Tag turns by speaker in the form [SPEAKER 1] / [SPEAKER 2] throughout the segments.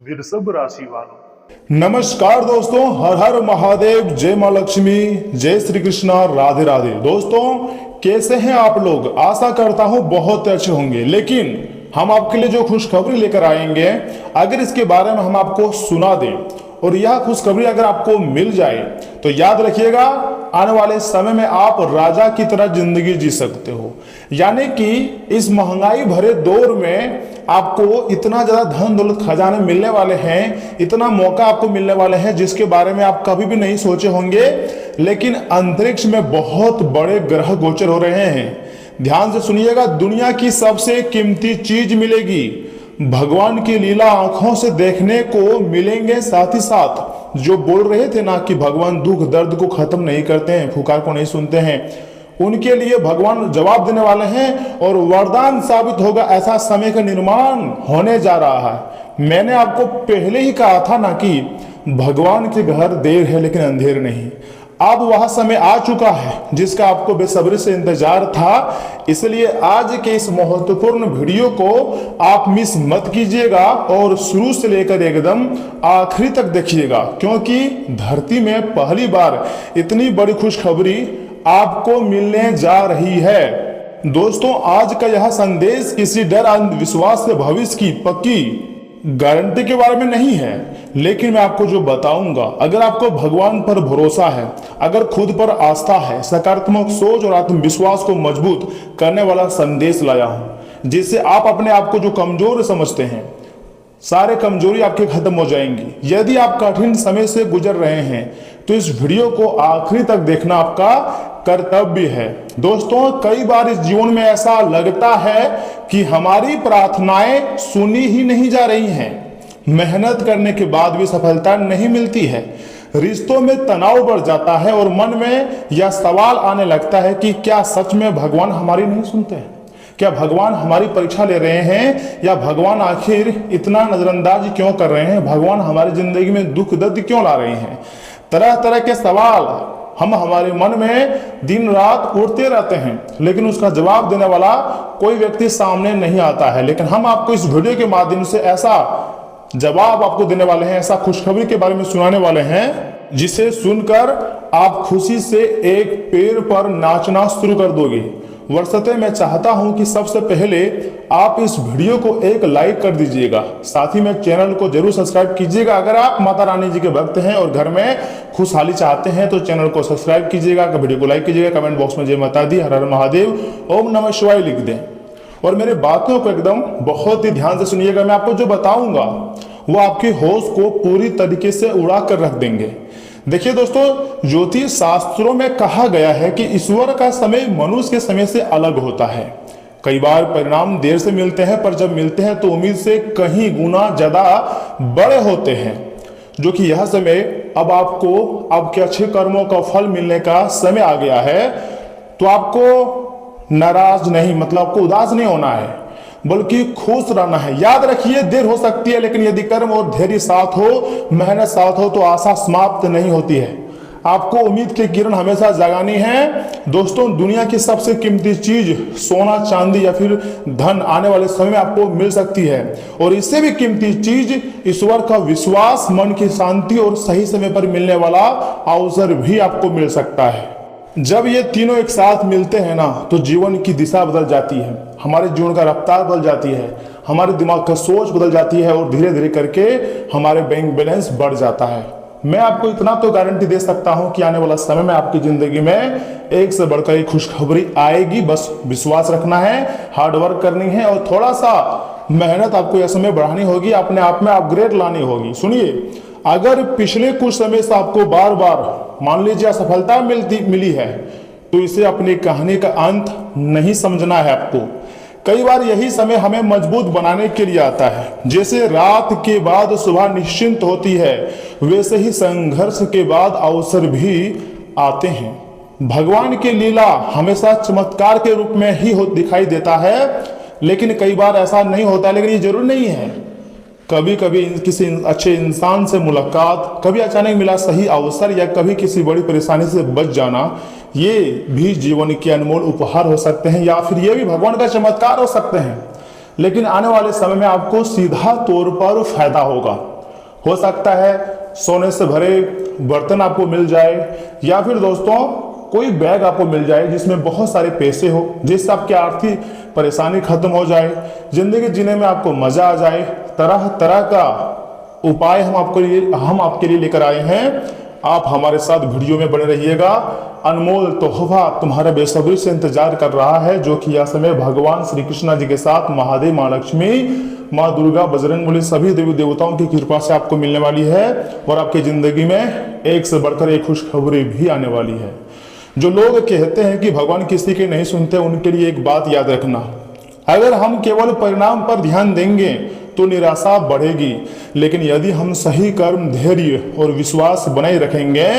[SPEAKER 1] वृषभ राशि वालों।
[SPEAKER 2] नमस्कार दोस्तों, हर हर महादेव, जय माँ लक्ष्मी, जय श्री कृष्णा, राधे राधे। दोस्तों कैसे हैं आप लोग? आशा करता हूं बहुत अच्छे होंगे। लेकिन हम आपके लिए जो खुशखबरी लेकर आएंगे, अगर इसके बारे में हम आपको सुना दें और यह खुशखबरी अगर आपको मिल जाए तो याद रखिएगा, आने वाले समय में आप राजा की तरह जिंदगी जी सकते हो। यानी कि इस महंगाई भरे दौर में आपको इतना ज्यादा धन दौलत खजाने मिलने वाले हैं, इतना मौका आपको मिलने वाले हैं जिसके बारे में आप कभी भी नहीं सोचे होंगे। लेकिन अंतरिक्ष में बहुत बड़े ग्रह गोचर हो रहे हैं। ध्यान से सुनिएगा, दुनिया की सबसे कीमती चीज मिलेगी, भगवान की लीला आंखों से देखने को मिलेंगे। साथ ही साथ जो बोल रहे थे ना कि भगवान दुख दर्द को खत्म नहीं करते हैं, पुकार को नहीं सुनते हैं, उनके लिए भगवान जवाब देने वाले हैं और वरदान साबित होगा। ऐसा समय का निर्माण होने जा रहा है। मैंने आपको पहले ही कहा था ना कि भगवान के घर देर है लेकिन अंधेर नहीं। अब वह समय आ चुका है जिसका आपको बेसब्री से इंतजार था। इसलिए आज के इस महत्वपूर्ण वीडियो को आप मिस मत कीजिएगा और शुरू से लेकर एकदम आखिरी तक देखिएगा, क्योंकि धरती में पहली बार इतनी बड़ी खुशखबरी आपको मिलने जा रही है। दोस्तों आज का यह संदेश किसी डर अंधविश्वास से भविष्य की पक्की गारंटी के बारे में नहीं है, लेकिन मैं आपको जो बताऊंगा, अगर आपको भगवान पर भरोसा है, अगर खुद पर आस्था है, सकारात्मक सोच और आत्मविश्वास को मजबूत करने वाला संदेश लाया हूं, जिससे आप अपने आप को जो कमजोर समझते हैं, सारे कमजोरी आपके खत्म हो जाएंगी। यदि आप कठिन समय से गुजर रहे हैं तो इस वीडियो को आखिरी तक देखना आपका कर्तव्य है। दोस्तों कई बार इस जीवन में ऐसा लगता है कि हमारी प्रार्थनाएं सुनी ही नहीं जा रही हैं, मेहनत करने के बाद भी सफलता नहीं मिलती है, रिश्तों में तनाव बढ़ जाता है और मन में यह सवाल आने लगता है कि क्या सच में भगवान हमारी नहीं सुनते हैं? क्या भगवान हमारी परीक्षा ले रहे हैं? या भगवान आखिर इतना नजरअंदाज क्यों कर रहे हैं? भगवान हमारी जिंदगी में दुख दर्द क्यों ला रहे हैं? तरह तरह के सवाल हम हमारे मन में दिन रात उठते रहते हैं, लेकिन उसका जवाब देने वाला कोई व्यक्ति सामने नहीं आता है। लेकिन हम आपको इस वीडियो के माध्यम से ऐसा जवाब आपको देने वाले हैं, ऐसा खुशखबरी के बारे में सुनाने वाले हैं, जिसे सुनकर आप खुशी से एक पैर पर नाचना शुरू कर दोगे। वरसते मैं चाहता हूं कि सबसे पहले आप इस वीडियो को एक लाइक कर दीजिएगा, साथ ही में चैनल को जरूर सब्सक्राइब कीजिएगा। अगर आप माता रानी जी के भक्त हैं और घर में खुशहाली चाहते हैं तो चैनल को सब्सक्राइब कीजिएगा, वीडियो को लाइक कीजिएगा, कमेंट बॉक्स में जय माता दी, हर हर महादेव, ओम नमः शिवाय लिख दें और मेरे बातों को एकदम बहुत ही ध्यान से सुनिएगा। मैं आपको जो बताऊंगा वो आपके होश को पूरी तरीके से उड़ा कर रख देंगे। देखिए दोस्तों, ज्योतिष शास्त्रों में कहा गया है कि ईश्वर का समय मनुष्य के समय से अलग होता है। कई बार परिणाम देर से मिलते हैं, पर जब मिलते हैं तो उम्मीद से कहीं गुना ज्यादा बड़े होते हैं। जो कि यह समय अब आपको आपके अच्छे कर्मों का फल मिलने का समय आ गया है। तो आपको नाराज नहीं, मतलब आपको उदास नहीं होना है, बल्कि खुश रहना है। याद रखिए, देर हो सकती है, लेकिन यदि कर्म और धैर्य साथ हो, मेहनत साथ हो तो आशा समाप्त नहीं होती है। आपको उम्मीद की किरण हमेशा जगानी है। दोस्तों दुनिया की सबसे कीमती चीज सोना चांदी या फिर धन आने वाले समय में आपको मिल सकती है, और इससे भी कीमती चीज ईश्वर का विश्वास, मन की शांति और सही समय पर मिलने वाला अवसर भी आपको मिल सकता है। जब ये तीनों एक साथ मिलते हैं ना तो जीवन की दिशा बदल जाती है, हमारे जीवन का रफ्तार बदल जाती है, हमारे दिमाग का सोच बदल जाती है और धीरे धीरे करके हमारे बैंक बैलेंस बढ़ जाता है। मैं आपको इतना तो गारंटी दे सकता हूं कि आने वाला समय में आपकी जिंदगी में एक से बढ़कर एक खुशखबरी आएगी। बस विश्वास रखना है, हार्डवर्क करनी है और थोड़ा सा मेहनत आपको यह समय बढ़ानी होगी, अपने आप में अपग्रेड लानी होगी। सुनिए, अगर पिछले कुछ समय से आपको बार बार मान लीजिए असफलता मिली है तो इसे अपनी कहानी का अंत नहीं समझना है आपको। कई बार यही समय हमें मजबूत बनाने के लिए आता है। जैसे रात के बाद सुबह निश्चिंत होती है, वैसे ही संघर्ष के बाद अवसर भी आते हैं। भगवान की लीला हमेशा चमत्कार के रूप में ही दिखाई देता है, लेकिन कई बार ऐसा नहीं होता। लेकिन ये जरूर नहीं है, कभी कभी किसी अच्छे इंसान से मुलाकात, कभी अचानक मिला सही अवसर, या कभी किसी बड़ी परेशानी से बच जाना, ये भी जीवन के अनमोल उपहार हो सकते हैं, या फिर ये भी भगवान का चमत्कार हो सकते हैं। लेकिन आने वाले समय में आपको सीधा तौर पर फायदा होगा। हो सकता है सोने से भरे बर्तन आपको मिल जाए, या फिर दोस्तों कोई बैग आपको मिल जाए जिसमें बहुत सारे पैसे हो, जिससे आपकी आर्थिक परेशानी खत्म हो जाए, जिंदगी जीने में आपको मजा आ जाए। तरह तरह का उपाय हम आपके लिए लेकर आए हैं। आप हमारे साथ वीडियो में बने रहिएगा। अनमोल तोहफा तुम्हारा बेसब्री से इंतजार कर रहा है, जो कि यह समय भगवान श्री कृष्ण जी के साथ महादेव, माँ लक्ष्मी, माँ दुर्गा, बजरंगबली सभी देवी देवताओं की कृपा से आपको मिलने वाली है। और आपकी जिंदगी में एक से बढ़कर एक खुशखबरी भी आने वाली है। जो लोग कहते हैं कि भगवान किसी की नहीं सुनते, उनके लिए एक बात याद रखना, अगर हम केवल परिणाम पर ध्यान देंगे तो निराशा बढ़ेगी, लेकिन यदि हम सही कर्म, धैर्य और विश्वास बनाए रखेंगे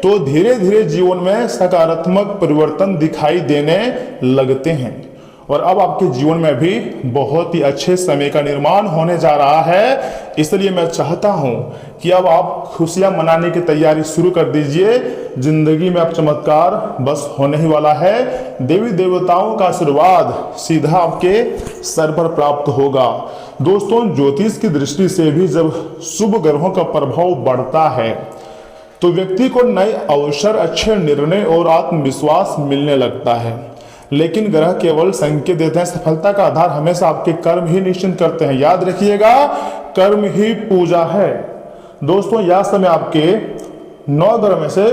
[SPEAKER 2] तो धीरे धीरे जीवन में सकारात्मक परिवर्तन दिखाई देने लगते हैं। और अब आपके जीवन में भी बहुत ही अच्छे समय का निर्माण होने जा रहा है। इसलिए मैं चाहता हूं कि अब आप खुशियां मनाने की तैयारी शुरू कर दीजिए। जिंदगी में अब चमत्कार बस होने ही वाला है। देवी देवताओं का आशीर्वाद सीधा आपके सर पर प्राप्त होगा। दोस्तों, ज्योतिष की दृष्टि से भी जब शुभ ग्रहों का प्रभाव बढ़ता है तो व्यक्ति को नए अवसर, अच्छे निर्णय और आत्मविश्वास मिलने लगता है। लेकिन ग्रह केवल संकेत देते हैं, सफलता का आधार हमेशा आपके कर्म ही निश्चित करते हैं। याद रखिएगा, कर्म ही पूजा है। दोस्तों, यह समय आपके 9 ग्रह में से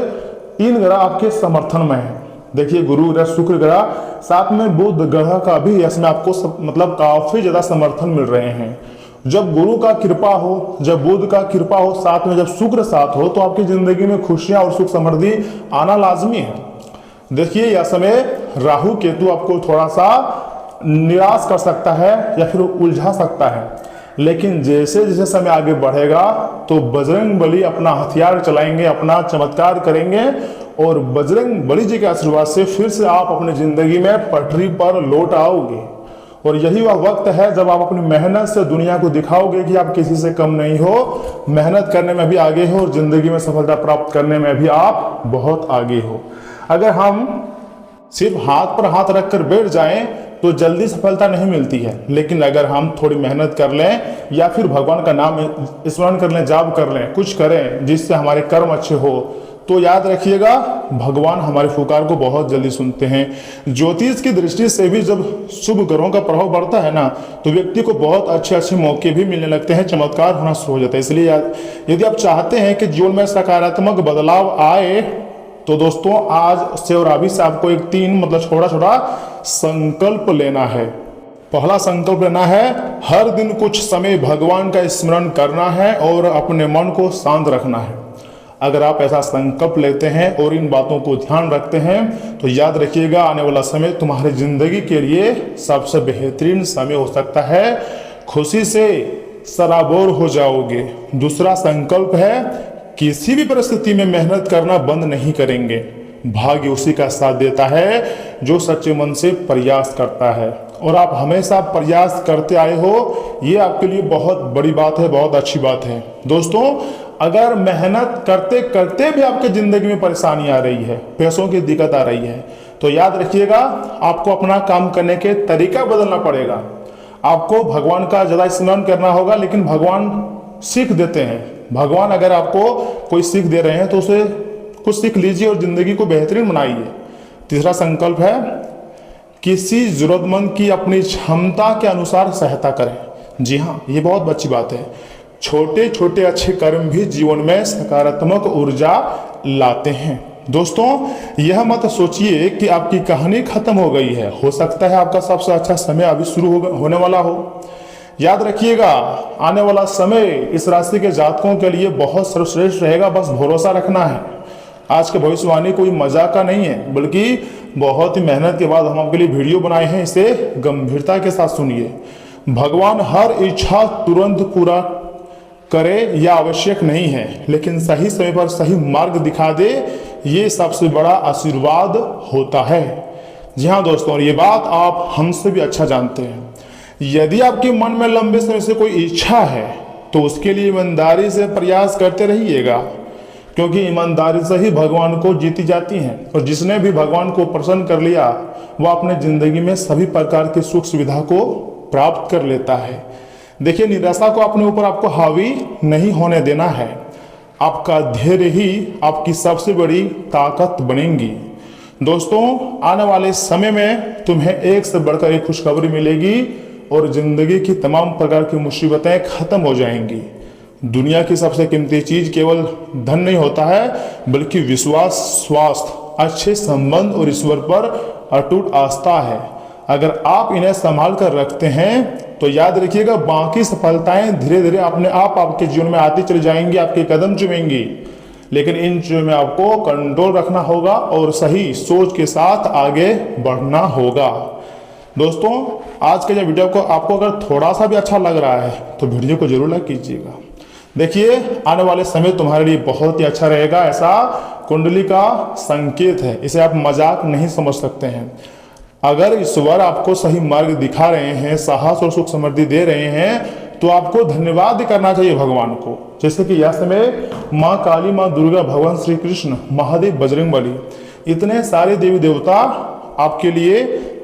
[SPEAKER 2] 3 ग्रह आपके समर्थन में है। देखिए, गुरु ग्रह, शुक्र ग्रह, साथ में बुध ग्रह का भी इसमें आपको काफी ज्यादा समर्थन मिल रहे हैं। जब गुरु का कृपा हो, जब बुध का कृपा हो, साथ में जब शुक्र साथ हो, तो आपकी जिंदगी में खुशियां और सुख समृद्धि आना लाजमी है। देखिए, यह समय राहु केतु आपको थोड़ा सा निराश कर सकता है या फिर उलझा सकता है, लेकिन जैसे जैसे समय आगे बढ़ेगा तो बजरंगबली अपना हथियार चलाएंगे, अपना चमत्कार करेंगे, और बजरंगबली जी के आशीर्वाद से फिर से आप अपनी जिंदगी में पटरी पर लौट आओगे। और यही वह वक्त है जब आप अपनी मेहनत से दुनिया को दिखाओगे कि आप किसी से कम नहीं हो, मेहनत करने में भी आगे हो और जिंदगी में सफलता प्राप्त करने में भी आप बहुत आगे हो। अगर हम सिर्फ हाथ पर हाथ रखकर बैठ जाएं तो जल्दी सफलता नहीं मिलती है, लेकिन अगर हम थोड़ी मेहनत कर लें या फिर भगवान का नाम स्मरण कर लें, जाप कर लें, कुछ करें जिससे हमारे कर्म अच्छे हो, तो याद रखिएगा भगवान हमारे पुकार को बहुत जल्दी सुनते हैं। ज्योतिष की दृष्टि से भी जब शुभ ग्रहों का प्रभाव बढ़ता है ना, तो व्यक्ति को बहुत अच्छे अच्छे मौके भी मिलने लगते हैं, चमत्कार होना शुरू हो जाता है। इसलिए यदि आप चाहते हैं कि जीवन में सकारात्मक बदलाव आए, तो दोस्तों आज से और अभी से आपको एक 3 छोटा छोटा संकल्प लेना है। पहला संकल्प लेना है, हर दिन कुछ समय भगवान का स्मरण करना है और अपने मन को शांत रखना है। अगर आप ऐसा संकल्प लेते हैं और इन बातों को ध्यान रखते हैं तो याद रखिएगा, आने वाला समय तुम्हारी जिंदगी के लिए सबसे बेहतरीन समय हो सकता है। खुशी से सराबोर हो जाओगे। दूसरा संकल्प है, किसी भी परिस्थिति में मेहनत करना बंद नहीं करेंगे। भाग्य उसी का साथ देता है जो सच्चे मन से प्रयास करता है, और आप हमेशा प्रयास करते आए हो, ये आपके लिए बहुत बड़ी बात है, बहुत अच्छी बात है। दोस्तों, अगर मेहनत करते करते भी आपके जिंदगी में परेशानी आ रही है, पैसों की दिक्कत आ रही है, तो याद रखिएगा आपको अपना काम करने के तरीका बदलना पड़ेगा। आपको भगवान का ज्यादा स्मरण करना होगा, लेकिन भगवान सीख देते हैं। भगवान अगर आपको कोई सीख दे रहे हैं तो उसे कुछ सीख लीजिए और जिंदगी को बेहतरीन बनाइए। तीसरा संकल्प है, किसी जरूरतमंद की अपनी क्षमता के अनुसार सहायता करें। जी हाँ, ये बहुत अच्छी बात है। छोटे छोटे अच्छे कर्म भी जीवन में सकारात्मक ऊर्जा लाते हैं। दोस्तों, यह मत सोचिए कि आपकी कहानी खत्म हो गई है। हो सकता है आपका सबसे अच्छा समय अभी शुरू होने वाला हो। याद रखिएगा, आने वाला समय इस राशि के जातकों के लिए बहुत सर्वश्रेष्ठ रहेगा। बस भरोसा रखना है। आज के भविष्यवाणी कोई मजाक का नहीं है, बल्कि बहुत ही मेहनत के बाद हम आपके लिए वीडियो बनाए हैं। इसे गंभीरता के साथ सुनिए। भगवान हर इच्छा तुरंत पूरा करे यह आवश्यक नहीं है, लेकिन सही समय पर सही मार्ग दिखा दे, ये सबसे बड़ा आशीर्वाद होता है। जी हाँ दोस्तों, ये बात आप हमसे भी अच्छा जानते हैं। यदि आपके मन में लंबे समय से कोई इच्छा है तो उसके लिए ईमानदारी से प्रयास करते रहिएगा, क्योंकि ईमानदारी से ही भगवान को जीती जाती हैं। और जिसने भी भगवान को प्रसन्न कर लिया, वह अपने जिंदगी में सभी प्रकार की सुख सुविधा को प्राप्त कर लेता है। देखिए, निराशा को अपने ऊपर आपको हावी नहीं होने देना है। आपका धैर्य ही आपकी सबसे बड़ी ताकत बनेगी। दोस्तों, आने वाले समय में तुम्हें एक से बढ़कर एक खुशखबरी मिलेगी और जिंदगी की तमाम प्रकार की मुसीबतें खत्म हो जाएंगी। दुनिया की सबसे कीमती चीज केवल धन नहीं होता है, बल्कि विश्वास, स्वास्थ्य, अच्छे संबंध और ईश्वर पर अटूट आस्था है। अगर आप इन्हें संभाल कर रखते हैं तो याद रखिएगा, बाकी सफलताएं धीरे धीरे अपने आप आपके जीवन में आती चली जाएंगी, आपके कदम चूमेंगी। लेकिन इन चीजों में आपको कंट्रोल रखना होगा और सही सोच के साथ आगे बढ़ना होगा। दोस्तों, आज के जो वीडियो को आपको अगर थोड़ा सा भी अच्छा लग रहा है तो वीडियो को जरूर लाइक कीजिएगा। देखिए, आने वाले समय तुम्हारे लिए बहुत ही अच्छा रहेगा, ऐसा कुंडली का संकेत है। इसे आप मजाक नहीं समझ सकते हैं। अगर ईश्वर आपको सही मार्ग दिखा रहे हैं, साहस और सुख समृद्धि दे रहे हैं, तो आपको धन्यवाद करना चाहिए भगवान को। जैसे कि यह समय माँ काली, माँ दुर्गा, भगवान श्री कृष्ण, महादेव, बजरंगबली, इतने सारे देवी देवता आपके लिए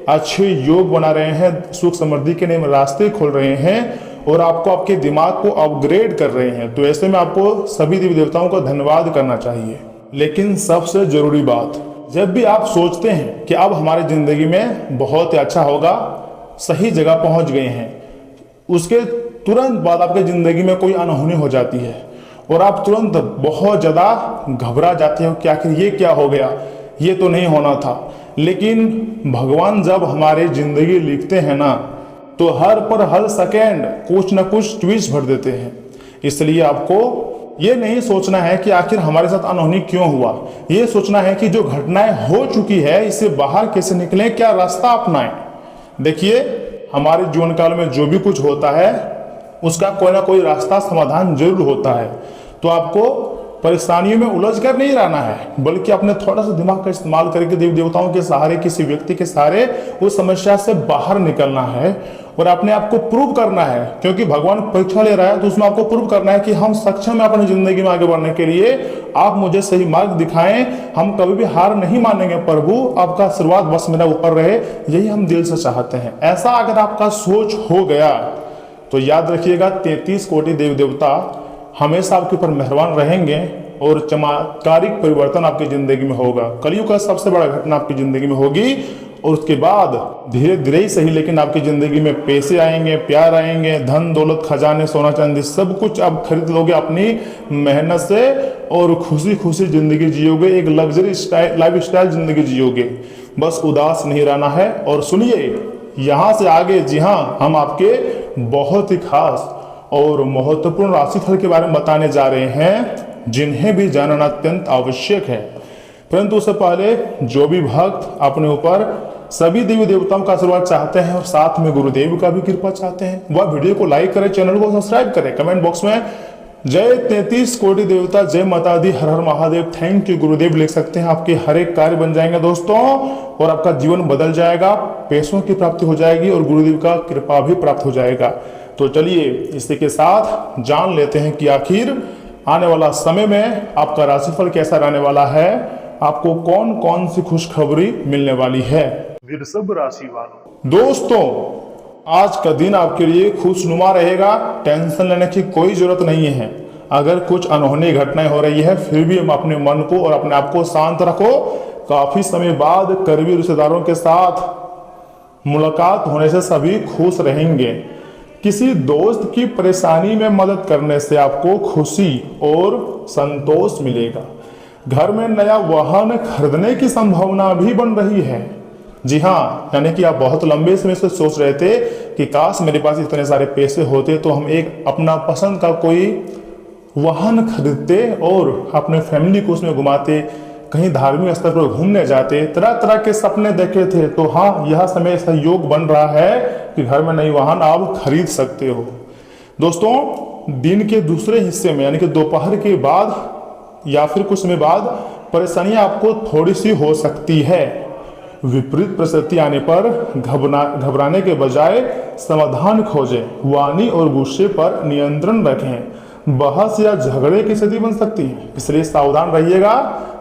[SPEAKER 2] अच्छे योग बना रहे हैं, सुख समृद्धि के नए रास्ते खोल रहे हैं और आपको आपके दिमाग को अपग्रेड कर रहे हैं। तो ऐसे में आपको सभी देवी देवताओं का धन्यवाद करना चाहिए। लेकिन सबसे जरूरी बात, जब भी आप सोचते हैं कि अब हमारी जिंदगी में बहुत ही अच्छा होगा, सही जगह पहुंच गए हैं, उसके तुरंत बाद आपकी जिंदगी में कोई अनहोनी हो जाती है और आप तुरंत बहुत ज़्यादा घबरा जाते हो कि आखिर ये क्या हो गया, ये तो नहीं होना था। लेकिन भगवान जब हमारे जिंदगी लिखते हैं ना, तो हर पर हर सेकेंड कुछ ना कुछ ट्विस्ट भर देते हैं। इसलिए आपको ये नहीं सोचना है कि आखिर हमारे साथ अनहोनी क्यों हुआ, ये सोचना है कि जो घटनाएं हो चुकी है इससे बाहर कैसे निकलें, क्या रास्ता अपनाएं। देखिए, हमारे जीवन काल में जो भी कुछ होता है उसका कोई ना कोई रास्ता, समाधान जरूर होता है। तो आपको परेशानियों में उलझ कर नहीं रहना है, बल्कि अपने थोड़ा सा दिमाग का इस्तेमाल करके देवी देवताओं के सहारे, किसी व्यक्ति के सहारे उस समस्या से बाहर निकलना है और अपने आप को प्रूव करना है। क्योंकि भगवान परीक्षा ले रहा है, तो उसमें आपको प्रूव करना है कि हम सक्षम है अपनी जिंदगी में आगे बढ़ने के लिए। आप मुझे सही मार्ग दिखाएं, हम कभी भी हार नहीं मानेंगे प्रभु, आपका आशीर्वाद बस मेरा ऊपर रहे, यही हम दिल से चाहते हैं। ऐसा अगर आपका सोच हो गया तो याद रखिएगा, 33 कोटि देवी देवता हमेशा आपके ऊपर मेहरबान रहेंगे और चमत्कारिक परिवर्तन आपकी जिंदगी में होगा। कलयुग का सबसे बड़ा घटना आपकी जिंदगी में होगी और उसके बाद धीरे धीरे ही सही, लेकिन आपकी जिंदगी में पैसे आएंगे, प्यार आएंगे, धन दौलत, खजाने, सोना चांदी, सब कुछ आप खरीद लोगे अपनी मेहनत से और खुशी खुशी जिंदगी जियोगे, एक लग्जरी लाइफ स्टाइल जिंदगी जियोगे। बस उदास नहीं रहना है। और सुनिए, यहाँ से आगे, जी हाँ, हम आपके बहुत ही खास और महत्वपूर्ण राशिफल के बारे में बताने जा रहे हैं, जिन्हें भी जानना अत्यंत आवश्यक है। परंतु उससे पहले जो भी भक्त अपने ऊपर सभी देवी देवताओं का आशीर्वाद चाहते हैं और साथ में गुरुदेव का भी कृपा चाहते हैं, वह वीडियो को लाइक करें, चैनल को सब्सक्राइब करें, कमेंट बॉक्स में जय 33 कोटि देवता, जय माता दी, हर हर महादेव, थैंक यू गुरुदेव लिख सकते हैं। आपके हर एक कार्य बन जाएंगे दोस्तों और आपका जीवन बदल जाएगा, पैसों की प्राप्ति हो जाएगी और गुरुदेव का कृपा भी प्राप्त हो जाएगा। तो चलिए इसी के साथ जान लेते हैं कि आखिर आने वाला समय में आपका राशिफल कैसा रहने वाला है, आपको कौन कौन सी खुशखबरी मिलने वाली है। वृषभ राशि वालों, दोस्तों आज का दिन आपके लिए खुशनुमा रहेगा, टेंशन लेने की कोई जरूरत नहीं है। अगर कुछ अनहोनी घटनाएं हो रही है, फिर भी हम अपने मन को और अपने आप को शांत रखो। काफी समय बाद करीबी रिश्तेदारों के साथ मुलाकात होने से सभी खुश रहेंगे। किसी दोस्त की परेशानी में मदद करने से आपको खुशी और संतोष मिलेगा। घर में नया वाहन खरीदने की संभावना भी बन रही है। जी हाँ, यानी कि आप बहुत लंबे समय से सोच रहे थे कि काश मेरे पास इतने सारे पैसे होते तो हम एक अपना पसंद का कोई वाहन खरीदते और अपने फैमिली को उसमें घुमाते, कहीं धार्मिक स्थल पर घूमने जाते, तरह तरह के सपने देखे थे। तो हाँ, यह समय ऐसा योग बन रहा है कि घर में नई वाहन आप खरीद सकते हो। दोस्तों दिन के दूसरे हिस्से में यानी कि दोपहर के बाद या फिर कुछ समय बाद परेशानियां आपको थोड़ी सी हो सकती है। विपरीत परिस्थिति आने पर घबराने के बजाय समाधान खोजें, वाणी और गुस्से पर नियंत्रण रखें। बहस या झगड़े की स्थिति बन सकती है, इसलिए सावधान रहिएगा।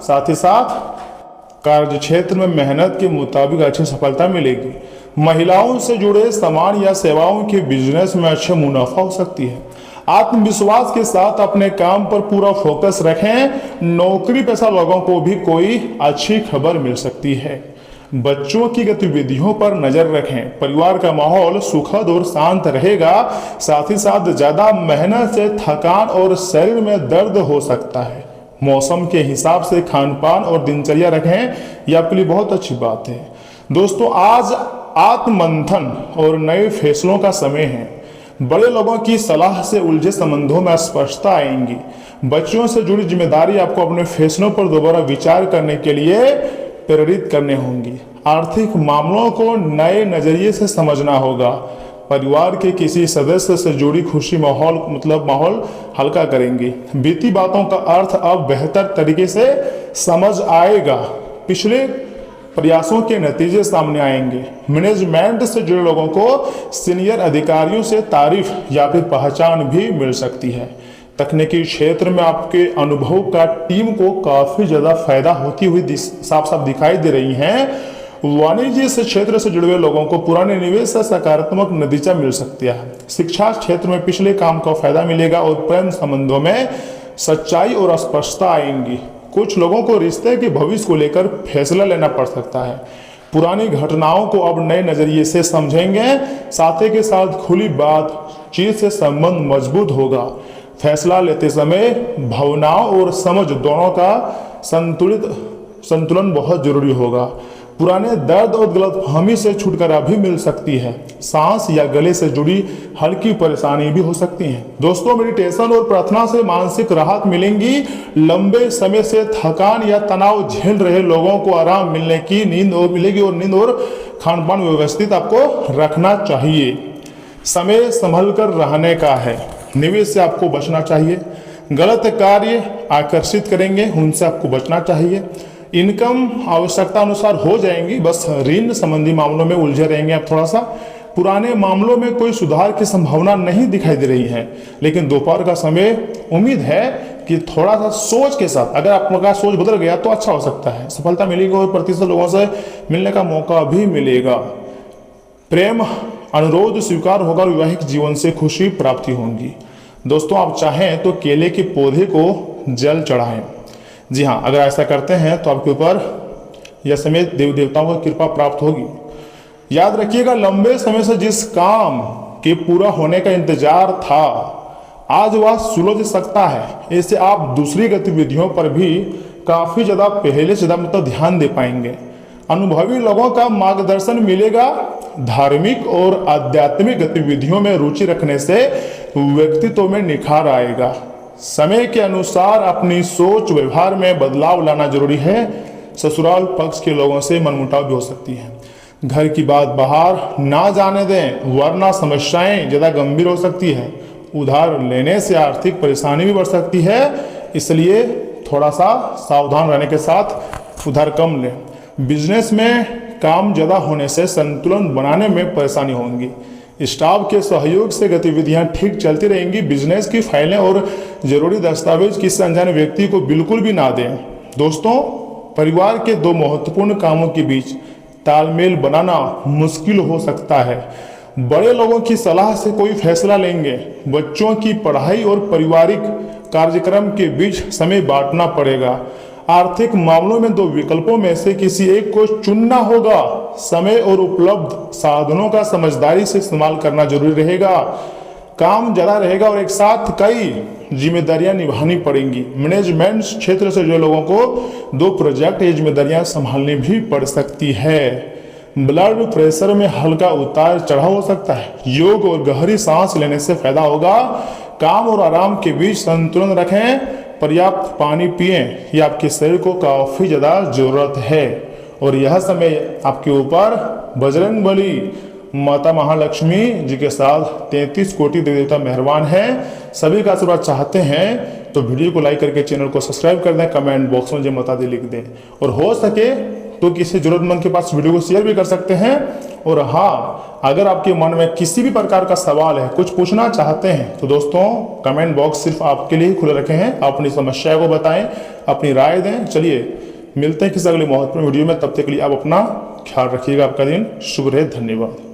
[SPEAKER 2] साथ ही साथ कार्य क्षेत्र में मेहनत के मुताबिक अच्छी सफलता मिलेगी। महिलाओं से जुड़े सामान या सेवाओं के बिजनेस में अच्छा मुनाफा हो सकती है। आत्मविश्वास के साथ अपने काम पर पूरा फोकस रखें। नौकरी पेशा लोगों को भी कोई अच्छी खबर मिल सकती है। बच्चों की गतिविधियों पर नजर रखें। परिवार का माहौल सुखद और शांत रहेगा। साथ ही साथ ज्यादा मेहनत से थकान और शरीर में दर्द हो सकता है। मौसम के हिसाब से खान पान और दिनचर्या रखें, यह आपके लिए बहुत अच्छी बात है। दोस्तों, आज आत्ममंथन और नए फैसलों का समय है। बड़े लोगों की सलाह से उलझे संबंधों में स्पष्टता आएंगी। बच्चों से जुड़ी जिम्मेदारी आपको अपने फैसलों पर दोबारा विचार करने के लिए प्रेरित करने होंगी। आर्थिक मामलों को नए नजरिए से समझना होगा। परिवार के किसी सदस्य से जुड़ी खुशी माहौल हल्का करेंगे। बीती बातों का अर्थ अब बेहतर तरीके से समझ आएगा। पिछले प्रयासों के नतीजे सामने आएंगे। मैनेजमेंट से जुड़े लोगों को सीनियर अधिकारियों से तारीफ या फिर पहचान भी मिल सकती है। तकनीकी क्षेत्र में आपके अनुभव का टीम को काफी ज्यादा फायदा होती हुई साफ साफ दिखाई दे रही है। वाणिज्य से क्षेत्र से जुड़े हुए लोगों को पुराने निवेश से सकारात्मक नतीजा मिल सकती है। शिक्षा क्षेत्र में पिछले काम का फायदा मिलेगा और प्रेम संबंधों में सच्चाई और स्पष्टता आएंगी। कुछ लोगों को रिश्ते के भविष्य को लेकर फैसला लेना पड़ सकता है। पुरानी घटनाओं को अब नए नजरिए से समझेंगे। साथ ही के साथ खुली बातचीत से संबंध मजबूत होगा। फैसला लेते समय भावनाओं और समझ दोनों का संतुलन बहुत जरूरी होगा। पुराने दर्द और गलतफहमी से छुटकारा भी मिल सकती है। सांस या गले से जुड़ी हल्की परेशानी भी हो सकती है। दोस्तों, मेडिटेशन और प्रार्थना से मानसिक राहत मिलेंगी। लंबे समय से थकान या तनाव झेल रहे लोगों को आराम मिलने की नींद और खान पान व्यवस्थित आपको रखना चाहिए। समय संभल कर रहने का है। निवेश से आपको बचना चाहिए। गलत कार्य आकर्षित करेंगे, उनसे आपको बचना चाहिए। इनकम आवश्यकता अनुसार हो जाएंगी, बस ऋण संबंधी मामलों में उलझे रहेंगे आप थोड़ा सा। पुराने मामलों में कोई सुधार की संभावना नहीं दिखाई दे रही है, लेकिन दोपहर का समय उम्मीद है कि थोड़ा सा सोच के साथ अगर आपका सोच बदल गया तो अच्छा हो सकता है। सफलता मिलेगी और प्रतिशत लोगों से मिलने का मौका भी मिलेगा। प्रेम अनुरोध स्वीकार होगा और वैवाहिक जीवन से खुशी प्राप्ति होगी। दोस्तों, आप चाहें तो केले के पौधे को जल चढ़ाएं। जी हाँ, अगर ऐसा करते हैं तो आपके ऊपर यह समेत देवी देवताओं की कृपा प्राप्त होगी। याद रखिएगा, लंबे समय से जिस काम के पूरा होने का इंतजार था, आज वह सुलझ सकता है। इससे आप दूसरी गतिविधियों पर भी काफी ज्यादा पहले से ज्यादा ध्यान दे पाएंगे। अनुभवी लोगों का मार्गदर्शन मिलेगा। धार्मिक और आध्यात्मिक गतिविधियों में रुचि रखने से व्यक्तित्व में निखार आएगा। समय के अनुसार अपनी सोच व्यवहार में बदलाव लाना जरूरी है। ससुराल पक्ष के लोगों से मनमुटाव भी हो सकती है। घर की बात बाहर ना जाने दें, वरना समस्याएं ज्यादा गंभीर हो सकती है। उधार लेने से आर्थिक परेशानी भी बढ़ सकती है, इसलिए थोड़ा सा सावधान रहने के साथ उधार कम लें। बिजनेस में काम ज्यादा होने से संतुलन बनाने में परेशानी होगी। स्टाफ के सहयोग से गतिविधियां ठीक चलती रहेंगी। बिजनेस की फाइलें और जरूरी दस्तावेज किसी अनजाने व्यक्ति को बिल्कुल भी ना दें। दोस्तों, परिवार के दो महत्वपूर्ण कामों के बीच तालमेल बनाना मुश्किल हो सकता है। बड़े लोगों की सलाह से कोई फैसला लेंगे। बच्चों की पढ़ाई और पारिवारिक कार्यक्रम के बीच समय बांटना पड़ेगा। आर्थिक मामलों में दो विकल्पों में से किसी एक को चुनना होगा। समय और उपलब्ध साधनों का समझदारी से इस्तेमाल करना जरूरी रहेगा। काम ज्यादा रहेगा और एक साथ कई जिम्मेदारियां निभानी पड़ेंगी। मैनेजमेंट क्षेत्र से जो लोगों को दो प्रोजेक्ट या जिम्मेदारियां संभालनी भी पड़ सकती है। ब्लड प्रेशर में हल्का उतार चढ़ाव हो सकता है। योग और गहरी सांस लेने से फायदा होगा। काम और आराम के बीच संतुलन रखें। पर्याप्त पानी पिएं, यह आपके शरीर को काफी ज्यादा जरूरत है। और यह समय आपके ऊपर बजरंग बली, माता महालक्ष्मी जी के साथ 33 कोटि देवी देवता मेहरबान हैं। सभी का आशीर्वाद चाहते हैं तो वीडियो को लाइक करके चैनल को सब्सक्राइब कर दें। कमेंट बॉक्स में जय माता दी लिख दें और हो सके तो किसी जरूरतमंद के पास वीडियो को शेयर भी कर सकते हैं। और हाँ, अगर आपके मन में किसी भी प्रकार का सवाल है, कुछ पूछना चाहते हैं तो दोस्तों कमेंट बॉक्स सिर्फ आपके लिए ही खुले रखे हैं। आप अपनी समस्या को बताएं, अपनी राय दें। चलिए मिलते हैं किसी अगले महत्वपूर्ण वीडियो में, तब तक के लिए आप अपना ख्याल रखिएगा। आपका दिन शुभ रहे। धन्यवाद।